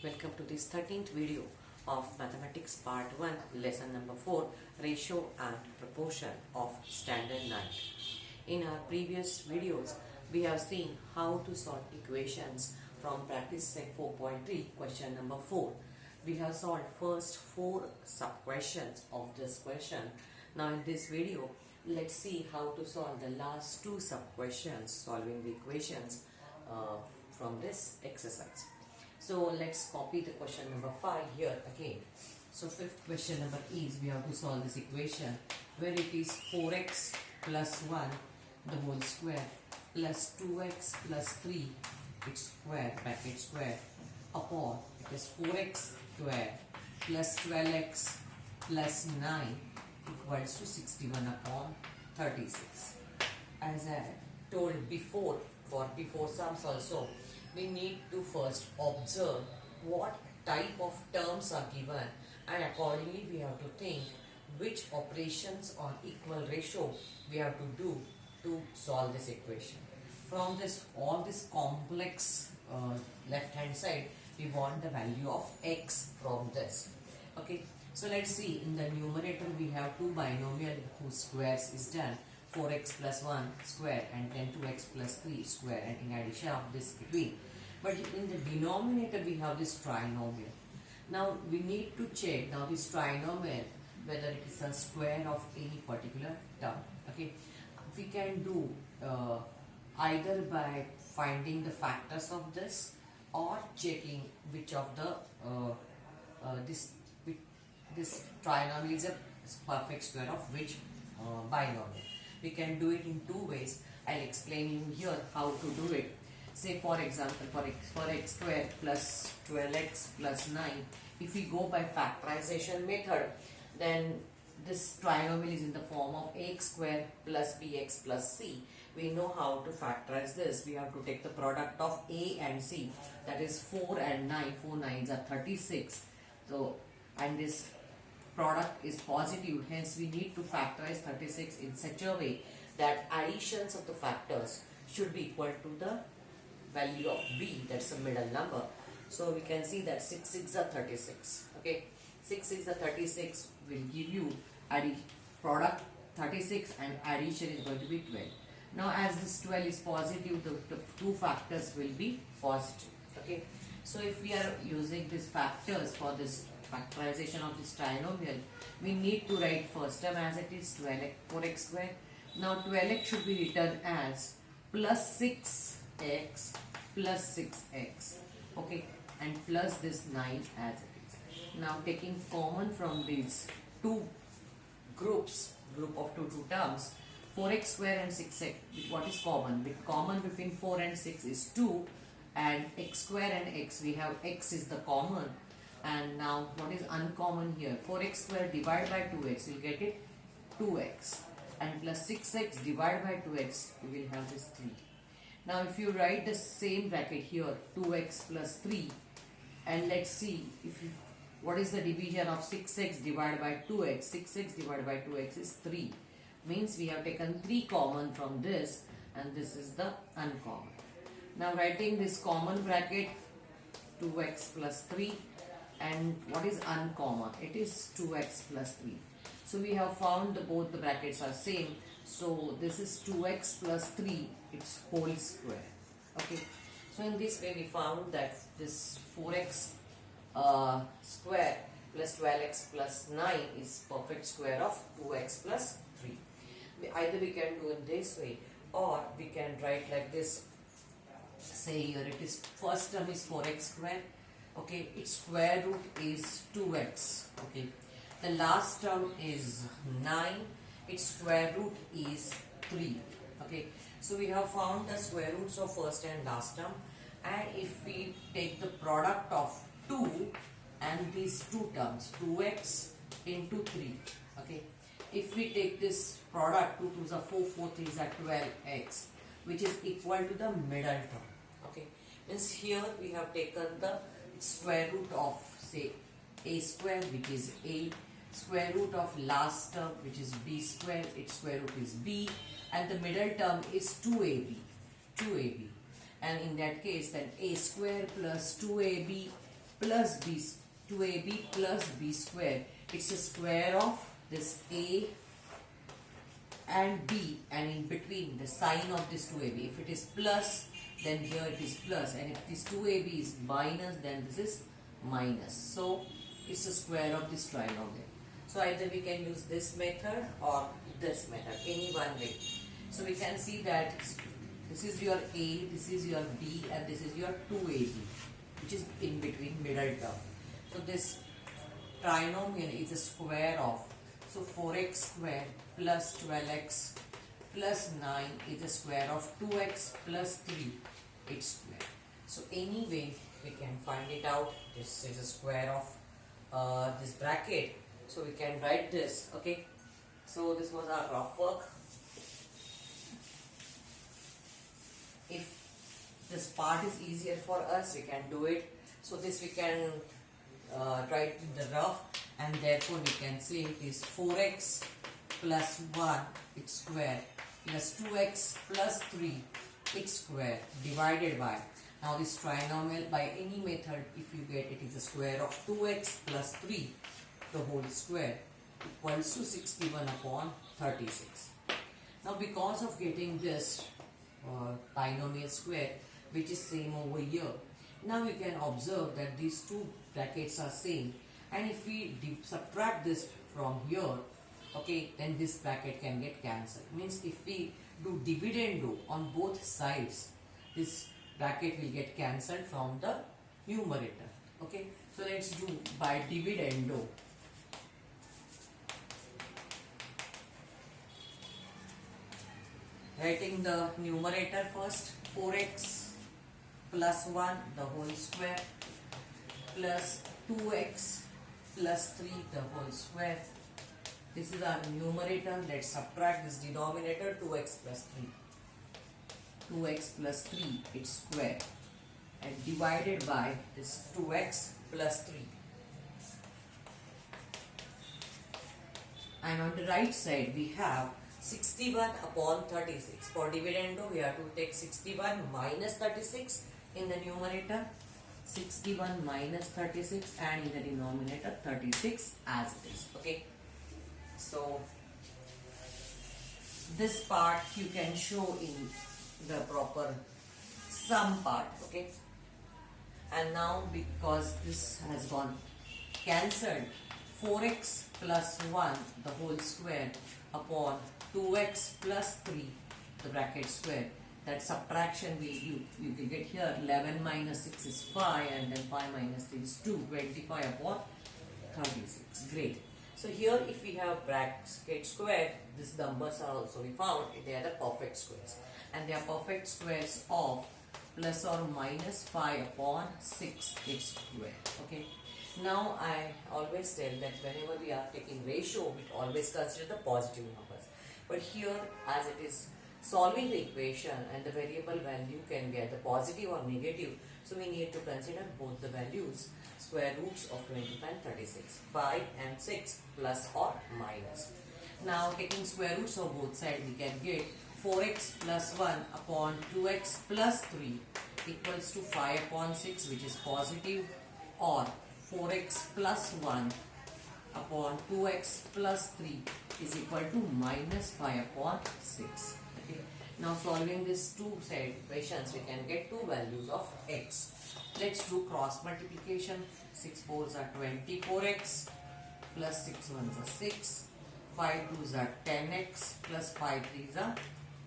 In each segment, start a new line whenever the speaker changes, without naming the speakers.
Welcome to this 13th video of Mathematics Part 1, Lesson number 4, Ratio and Proportion of Standard 9. In our previous videos, we have seen how to solve equations from practice set 4.3, question number 4. We have solved first 4 sub-questions of this question. Now in this video, let's see how to solve the last 2 sub-questions, solving the equations from this exercise. So let's copy the question number 5 here again. So fifth question number is we have to solve this equation where it is 4x plus 1 the whole square plus 2x plus 3 its square bracket square upon it is 4x square plus 12x plus 9 equals to 61 upon 36. As I told before, for before sums also, we need to first observe what type of terms are given, and accordingly we have to think which operations on equal ratio we have to do to solve this equation. From this all this complex left hand side, we want the value of x from this. Okay, so let's see, in the numerator we have 2 binomial whose squares is done, 4x plus 1 square and then 2x plus 3 square, and in addition of this between. But in the denominator we have this trinomial. Now we need to check now this trinomial whether it is a square of any particular term. Okay, we can do either by finding the factors of this or checking which of the this trinomial is a perfect square of which binomial. We can do it in 2 ways. I'll explain you here how to do it. Say for example, for x square plus 12x plus 9, if we go by factorization method, then this trinomial is in the form of ax square plus bx plus c. We know how to factorize this. We have to take the product of a and c, that is 4 and 9. 4 9s are 36. So, and this product is positive, hence we need to factorize 36 in such a way that additions of the factors should be equal to the value of b, that's the middle number. So we can see that 6 6 are 36. Okay, 6 6 are 36 will give you product 36 and addition is going to be 12. Now as this 12 is positive, the 2 factors will be positive. Okay, so if we are using these factors for this factorization of this trinomial, we need to write first term as it is 12x 4x square. Now 12x should be written as plus 6x plus 6x. Okay, and plus this 9 as it is. Now taking common from these 2 groups, group of 2 terms, 4x square and 6x, what is common? The common between 4 and 6 is 2, and x square and x, we have x is the common. And now what is uncommon here? 4x square divided by 2x, you will get it 2x, and plus 6x divided by 2x, you will have this 3. Now if you write the same bracket here, 2x plus 3, and let's see what is the division of 6x divided by 2x. 6x divided by 2x is 3. Means we have taken 3 common from this, and this is the uncommon. Now writing this common bracket, 2x plus 3, and what is uncommon? It is 2x plus 3. So we have found both the brackets are same. So this is 2x plus 3, its whole square. Okay. So in this way we found that this 4x square plus 12x plus 9 is perfect square of 2x plus 3. Either we can do in this way, or we can write like this. Say here it is first term is 4x square. Okay, its square root is 2x. Okay, the last term is 9. Its square root is 3. Okay, so we have found the square roots of first and last term, and if we take the product of 2 and these 2 terms, 2x into 3. Okay, if we take this product, 2 2s are 4, 4 3s are 12x, which is equal to the middle term. Okay, means here we have taken the square root of say a square, which is a, square root of last term, which is b square, its square root is b, and the middle term is 2ab, and in that case then a square plus 2ab plus b, 2ab plus b square. It's a square of this a and b, and in between the sign of this 2ab. If it is plus, then here it is plus, and if this 2ab is minus, then this is minus. So it's a square of this trinomial. So either we can use this method or this method, any one way. So we can see that this is your a, this is your b, and this is your 2ab, which is in between, middle term. So this trinomial is a square of, so 4x square plus 12x plus 9 is a square of 2x plus 3, its square. So anyway we can find it out. This is a square of this bracket, so we can write this. Okay, so this was our rough work. If this part is easier for us, we can do it. So this we can write in the rough, and therefore we can say it is 4x plus 1 its square plus 2x plus 3 its square divided by, now this trinomial by any method, if you get it is a square of 2x plus 3 the whole square equals to 61 upon 36. Now because of getting this binomial square, which is same over here, now you can observe that these two brackets are same, and if we subtract this from here, okay, then this bracket can get cancelled. Means if we do dividendo on both sides, this bracket will get cancelled from the numerator. Okay, so let's do by dividendo. Writing the numerator first, 4x plus 1 the whole square plus 2x plus 3 the whole square. This is our numerator. Let's subtract this denominator, 2x plus 3. 2x plus 3 its square, and divided by this 2x plus 3. And on the right side we have 61 upon 36. For dividendo we have to take 61 minus 36 in the numerator, 61 minus 36, and in the denominator 36 as it is. Okay, so this part you can show in the proper sum part. Okay, and now because this has gone cancelled, 4x plus 1 the whole square upon 2x plus 3 the bracket square. That subtraction you can get here, 11 minus 6 is 5, and then 5 minus 3 is 2, 25 upon 36. Great. So here if we have bracket square, these numbers are also we found, they are the perfect squares, and they are perfect squares of plus or minus 5 upon 6 its square. Okay, now I always tell that whenever we are taking ratio, we always consider the positive numbers, but here as it is solving the equation and the variable value can be either positive or negative, so we need to consider both the values, square roots of 25 and 36, 5 and 6 plus or minus. Now taking square roots of both sides, we can get 4x plus 1 upon 2x plus 3 equals to 5 upon 6, which is positive, or 4x plus 1 upon 2x plus 3 is equal to minus 5 upon 6. Okay. Now solving these two side equations, we can get two values of x. Let's do cross multiplication. 6 4s are 24x plus 6 1s are 6. 5 2s are 10x plus 5 3s are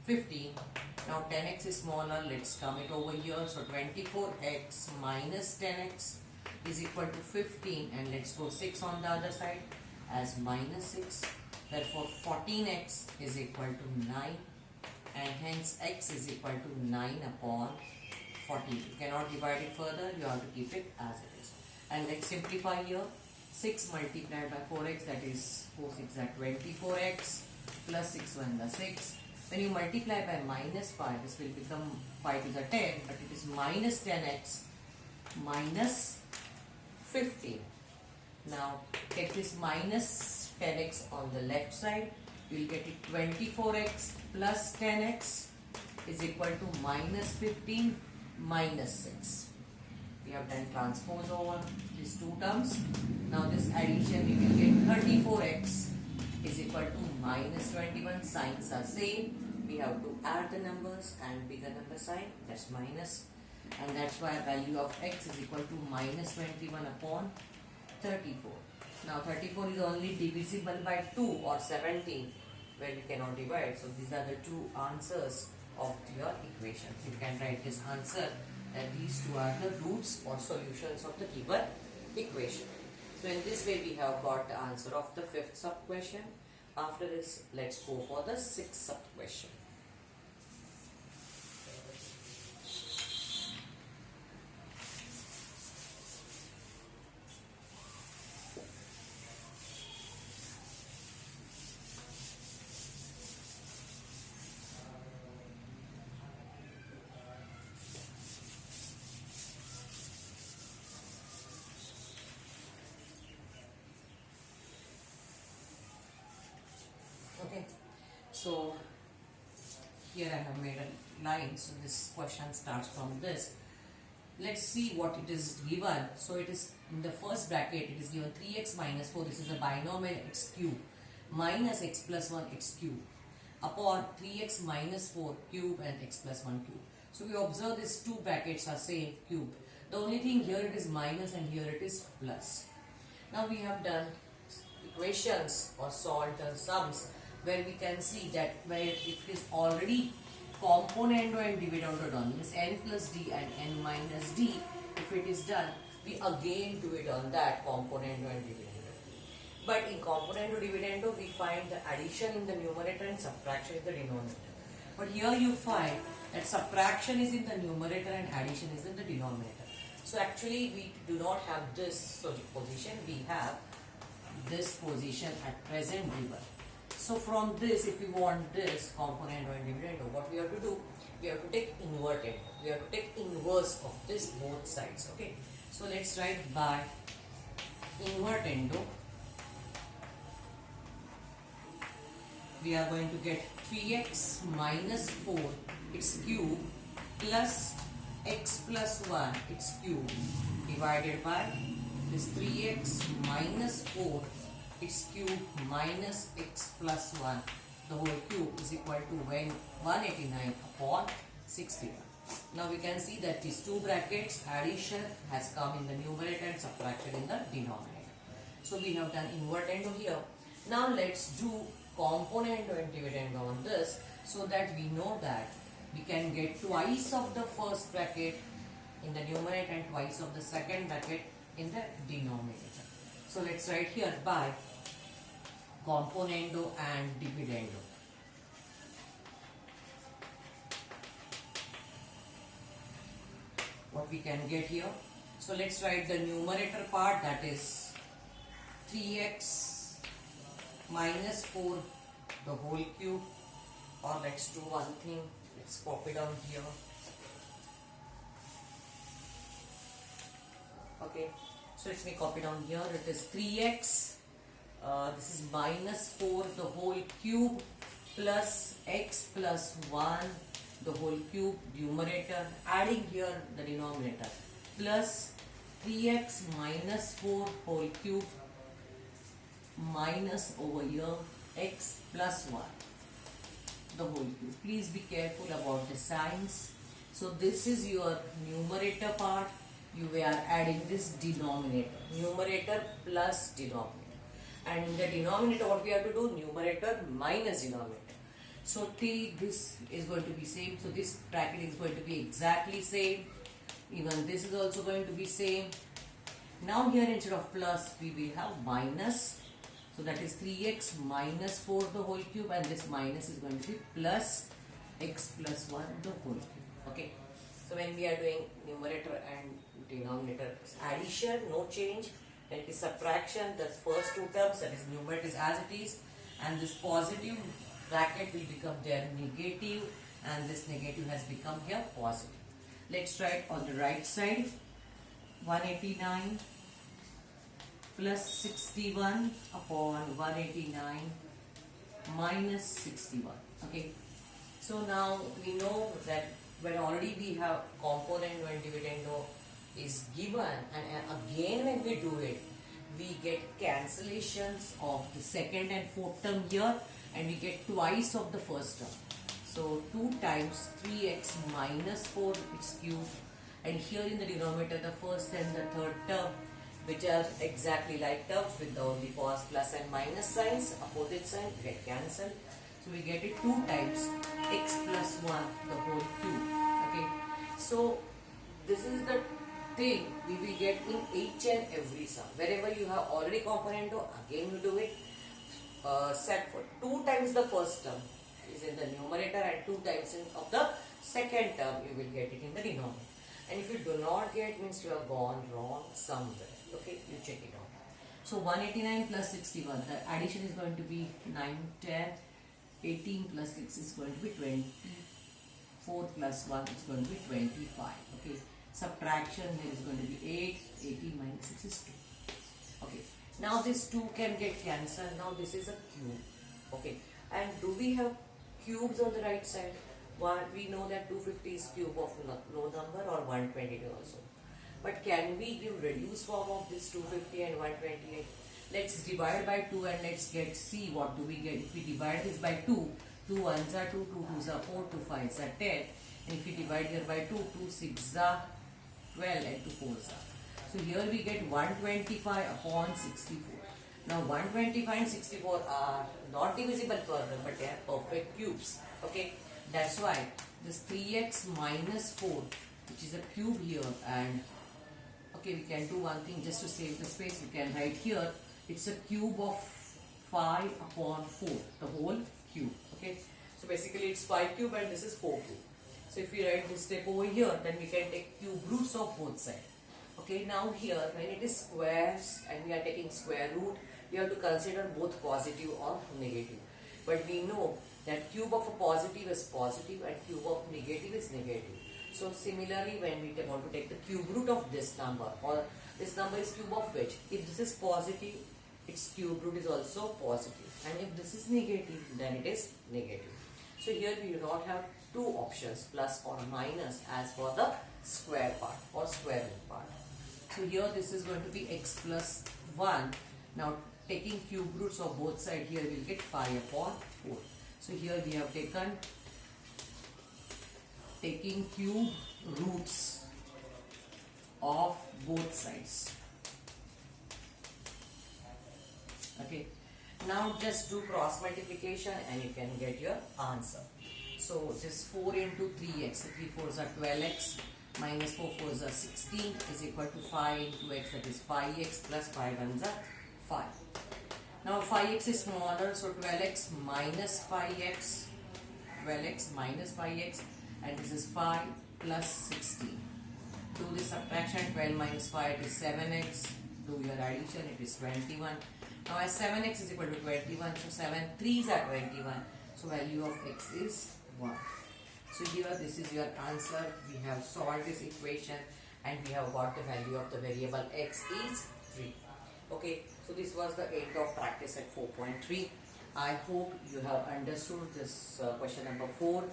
15. Now 10x is smaller, let's come it over here. So 24x minus 10x is equal to 15, and let's go 6 on the other side as minus 6. Therefore 14x is equal to 9, and hence x is equal to 9 upon 14. You cannot divide it further, you have to keep it as it is. And let's simplify here. 6 multiplied by 4x, that is 4 6 are 24x plus 6 1 are 6. When you multiply by minus 5, this will become 5 to the 10, but it is minus 10x minus 15. Now take this minus 10x on the left side, you will get it 24x plus 10x is equal to minus 15 minus 6. We have done transpose over these two terms. Now this addition we will get 34x is equal to minus 21. Signs are same. We have to add the numbers and bigger number sign, that's minus, and that's why value of x is equal to minus 21 upon 34. Now 34 is only divisible by 2 or 17 where we cannot divide. So these are the two answers of your equation. You can write this answer that these two are the roots or solutions of the given equation. So in this way we have got the answer of the fifth sub question. After this, let's go for the sixth sub question. Okay, so here I have made a line, so this question starts from this. Let's see what it is given. So it is in the first bracket, it is given 3x minus 4, this is a binomial x cube, minus x plus 1 x cube upon 3x minus 4 cube and x plus 1 cube. So we observe these two brackets are same cube. The only thing here it is minus and here it is plus. Now we have done equations or solved the sums where we can see that where if it is already componendo and dividendo done, means n plus d and n minus d, if it is done, we again do it on that componendo and dividendo. But in componendo dividendo, we find the addition in the numerator and subtraction in the denominator. But here you find that subtraction is in the numerator and addition is in the denominator. So actually we do not have this position, we have this position at present given. So from this, if we want this componendo and dividendo, what we have to do? We have to take inverted. We have to take inverse of this both sides. Okay. So let's write by invertendo. We are going to get 3x minus 4 its cube plus x plus 1 its cube divided by this 3x minus 4 its cube minus x plus 1 the whole cube is equal to 189 upon 61. Now we can see that these two brackets addition has come in the numerator and subtraction in the denominator. So we have done invertendo here. Now let's do componendo and dividendo on this so that we know that we can get twice of the first bracket in the numerator and twice of the second bracket in the denominator. So let's write here by componendo and dividendo. What we can get here? So let's write the numerator part, that is 3x minus 4 the whole cube, or let's do one thing, let's copy down here. Okay, so let me copy down here. It is 3x, this is minus 4 the whole cube plus x plus 1 the whole cube numerator, adding here the denominator, plus 3x minus 4 whole cube minus over here x plus 1 the whole cube. Please be careful about the signs. So this is your numerator part. You are adding this denominator, numerator plus denominator, and in the denominator what we have to do? Numerator minus denominator. So this is going to be same, so this bracket is going to be exactly same, even this is also going to be same. Now here instead of plus we will have minus, so that is 3x minus 4 the whole cube, and this minus is going to be plus x plus 1 the whole cube. Okay, so when we are doing numerator and denominator addition, no change. When it is subtraction, the first two terms, that is numerator is as it is, and this positive bracket will become their negative, and this negative has become here positive. Let's write on the right side 189 plus 61 upon 189 minus 61. Okay, so now we know that when already we have componendo and dividendo is given, and again when we do it, we get cancellations of the second and fourth term here, and we get twice of the first term. So 2 times 3x minus 4 its cube, and here in the denominator the first and the third term, which are exactly like terms with the only cos plus and minus signs, opposite sign get cancelled. So we get it 2 times x plus 1 the whole cube. Okay, so this is the thing we will get in each and every sum. Wherever you have already componendo, again you do it. Set for 2 times the first term is in the numerator, and 2 times of the second term you will get it in the denominator. And if you do not get, means you have gone wrong somewhere. Okay, you check it out. So 189 plus 61, the addition is going to be 9, 10, 18 plus 6 is going to be 24 plus 1 is going to be 25. Okay, subtraction there is going to be 8, 18 minus 6 is 2. Okay, now this 2 can get cancelled. Now this is a cube. Okay, and do we have cubes on the right side? We know that 250 is cube of no number, or 122 also. But can we give reduced form of this 250 and 128? Let's divide by 2 and let's see what do we get. If we divide this by 2, 2 1s are 2, 2 2s are 4, 2 5s are 10. And if we divide here by 2, 2 6s are 12 and 2 4s are. So here we get 125 upon 64. Now 125 and 64 are not divisible further, but they are perfect cubes. Okay, that's why this 3x minus 4, which is a cube here, and okay, we can do one thing just to save the space. We can write here, it's a cube of 5 upon 4, the whole cube. Okay, so basically it's 5 cube and this is 4 cube. So if we write this step over here, then we can take cube roots of both sides. Okay, now here when it is squares and we are taking square root, we have to consider both positive or negative. But we know that cube of a positive is positive and cube of negative is negative. So similarly, when we want to take the cube root of this number, or this number is cube of which, if this is positive, its cube root is also positive, and if this is negative, then it is negative. So here we do not have two options, plus or minus, as for the square part or square root part. So here this is going to be x plus 1. Now taking cube roots of both sides, here we will get 5 upon 4. So here we have taking cube roots of both sides. Okay, now just do cross multiplication and you can get your answer. So this 4 into 3x, 3 4s are 12x, minus 4 4s are 16 is equal to 5 into x, that is 5x, plus 5 1s are 5. Now 5x is smaller, so 12x minus 5x, 12x minus 5x, and this is 5 plus 16. Do the subtraction, 12 minus 5 is 7x, do your addition, it is 21. Now as 7x is equal to 21, so 7 3s are 21, so value of x is 1. So here this is your answer. We have solved this equation and we have got the value of the variable x is 3. Okay, so this was the end of practice at 4.3. I hope you have understood this question number 4,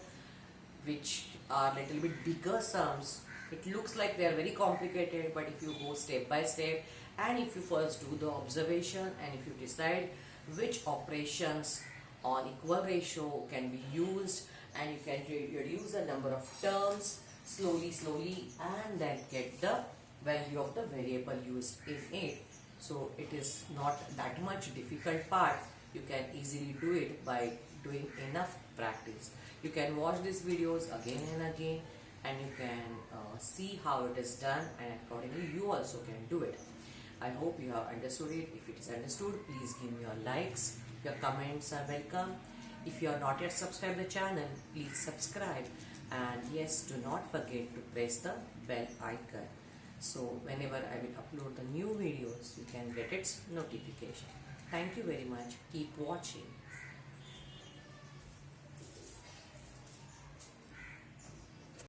which are little bit bigger sums. It looks like they are very complicated, but if you go step by step and if you first do the observation and if you decide which operations on equal ratio can be used, and you can reduce the number of terms slowly and then get the value of the variable used in it. So it is not that much difficult part. You can easily do it by doing enough practice. You can watch these videos again and again and you can see how it is done, and accordingly you also can do it. I hope you have understood it. If it is understood, please give me your likes. Your comments are welcome. If you are not yet subscribed the channel, please subscribe, and yes, do not forget to press the bell icon. So whenever I will upload the new videos, you can get its notification. Thank you very much. Keep watching.